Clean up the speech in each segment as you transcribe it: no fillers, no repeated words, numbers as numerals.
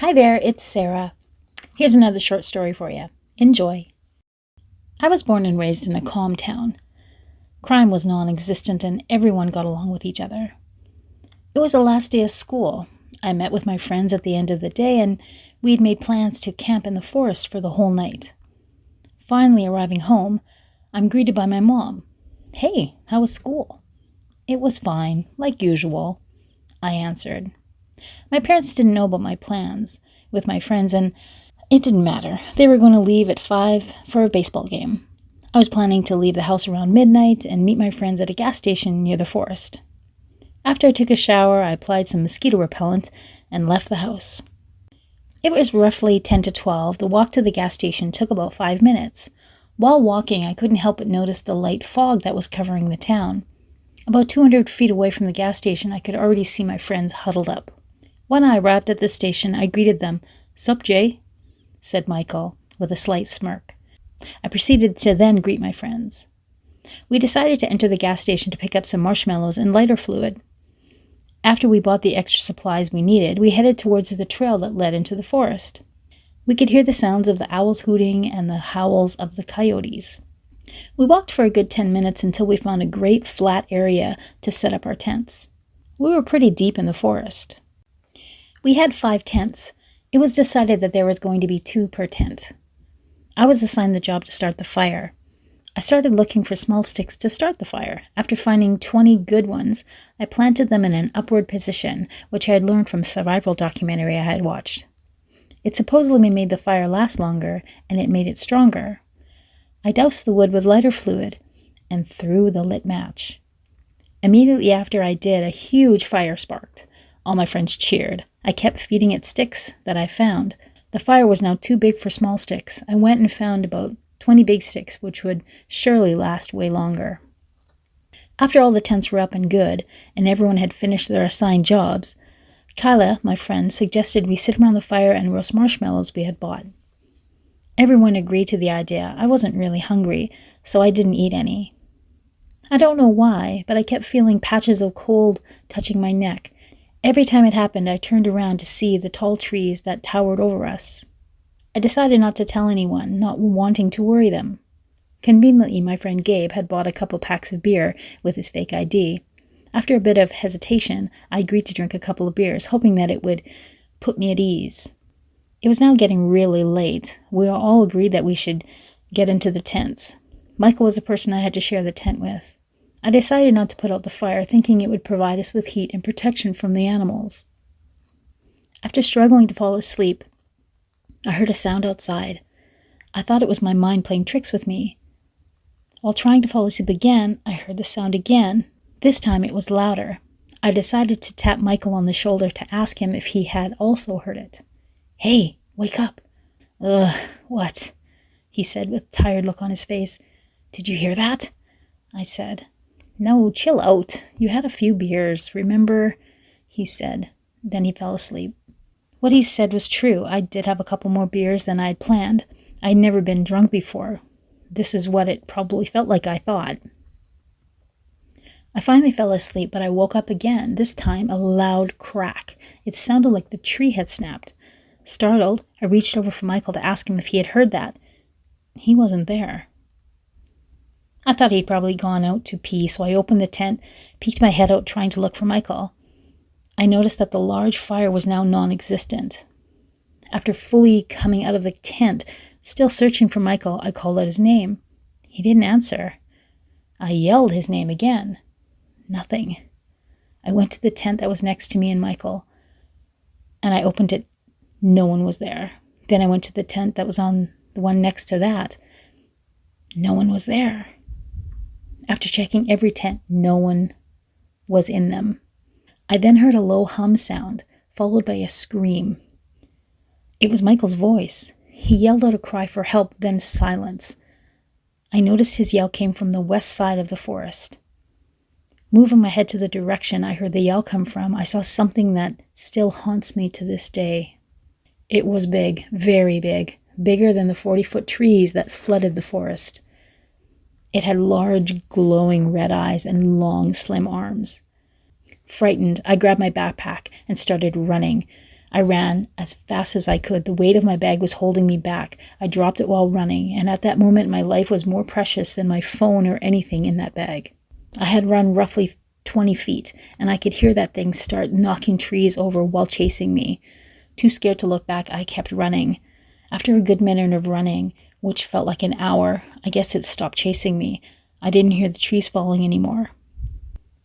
Hi there, it's Sarah. Here's another short story for you. Enjoy. I was born and raised in a calm town. Crime was non-existent and everyone got along with each other. It was the last day of school. I met with my friends at the end of the day and we'd made plans to camp in the forest for the whole night. Finally arriving home, I'm greeted by my mom. "Hey, how was school?" "It was fine, like usual," I answered. My parents didn't know about my plans with my friends, and it didn't matter. They were going to leave at 5 for a baseball game. I was planning to leave the house around midnight and meet my friends at a gas station near the forest. After I took a shower, I applied some mosquito repellent and left the house. It was roughly 10 to 12. The walk to the gas station took about 5 minutes. While walking, I couldn't help but notice the light fog that was covering the town. About 200 feet away from the gas station, I could already see my friends huddled up. When I arrived at the station, I greeted them. "Sup, Jay?" said Michael, with a slight smirk. I proceeded to then greet my friends. We decided to enter the gas station to pick up some marshmallows and lighter fluid. After we bought the extra supplies we needed, we headed towards the trail that led into the forest. We could hear the sounds of the owls hooting and the howls of the coyotes. We walked for a good 10 minutes until we found a great flat area to set up our tents. We were pretty deep in the forest. We had 5 tents. It was decided that there was going to be 2 per tent. I was assigned the job to start the fire. I started looking for small sticks to start the fire. After finding 20 good ones, I planted them in an upward position, which I had learned from a survival documentary I had watched. It supposedly made the fire last longer, and it made it stronger. I doused the wood with lighter fluid and threw the lit match. Immediately after I did, a huge fire sparked. All my friends cheered. I kept feeding it sticks that I found. The fire was now too big for small sticks. I went and found about 20 big sticks, which would surely last way longer. After all the tents were up and good, and everyone had finished their assigned jobs, Kyla, my friend, suggested we sit around the fire and roast marshmallows we had bought. Everyone agreed to the idea. I wasn't really hungry, so I didn't eat any. I don't know why, but I kept feeling patches of cold touching my neck. Every time it happened, I turned around to see the tall trees that towered over us. I decided not to tell anyone, not wanting to worry them. Conveniently, my friend Gabe had bought a couple packs of beer with his fake ID. After a bit of hesitation, I agreed to drink a couple of beers, hoping that it would put me at ease. It was now getting really late. We all agreed that we should get into the tents. Michael was the person I had to share the tent with. I decided not to put out the fire, thinking it would provide us with heat and protection from the animals. After struggling to fall asleep, I heard a sound outside. I thought it was my mind playing tricks with me. While trying to fall asleep again, I heard the sound again. This time it was louder. I decided to tap Michael on the shoulder to ask him if he had also heard it. "Hey, wake up." "Ugh, what?" he said with a tired look on his face. "Did you hear that?" I said. "No, chill out. You had a few beers, remember?" he said. Then he fell asleep. What he said was true. I did have a couple more beers than I'd planned. I'd never been drunk before. This is what it probably felt like, I thought. I finally fell asleep, but I woke up again, this time a loud crack. It sounded like the tree had snapped. Startled, I reached over for Michael to ask him if he had heard that. He wasn't there. I thought he'd probably gone out to pee, so I opened the tent, peeked my head out trying to look for Michael. I noticed that the large fire was now non-existent. After fully coming out of the tent, still searching for Michael, I called out his name. He didn't answer. I yelled his name again. Nothing. I went to the tent that was next to me and Michael, and I opened it. No one was there. Then I went to the tent that was on the one next to that. No one was there. After checking every tent, no one was in them. I then heard a low hum sound, followed by a scream. It was Michael's voice. He yelled out a cry for help, then silence. I noticed his yell came from the west side of the forest. Moving my head to the direction I heard the yell come from, I saw something that still haunts me to this day. It was big, very big, bigger than the 40-foot trees that flooded the forest. It had large, glowing red eyes and long, slim arms. Frightened, I grabbed my backpack and started running. I ran as fast as I could. The weight of my bag was holding me back. I dropped it while running, and at that moment my life was more precious than my phone or anything in that bag. I had run roughly 20 feet, and I could hear that thing start knocking trees over while chasing me. Too scared to look back, I kept running. After a good minute of running, which felt like an hour, I guess it stopped chasing me. I didn't hear the trees falling anymore.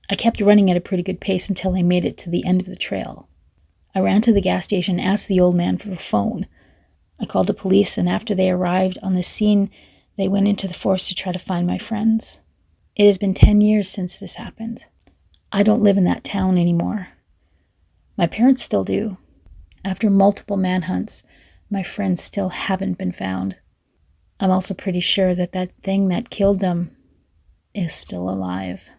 I kept running at a pretty good pace until I made it to the end of the trail. I ran to the gas station and asked the old man for a phone. I called the police, and after they arrived on the scene, they went into the forest to try to find my friends. It has been 10 years since this happened. I don't live in that town anymore. My parents still do. After multiple manhunts, my friends still haven't been found. I'm also pretty sure that thing that killed them is still alive.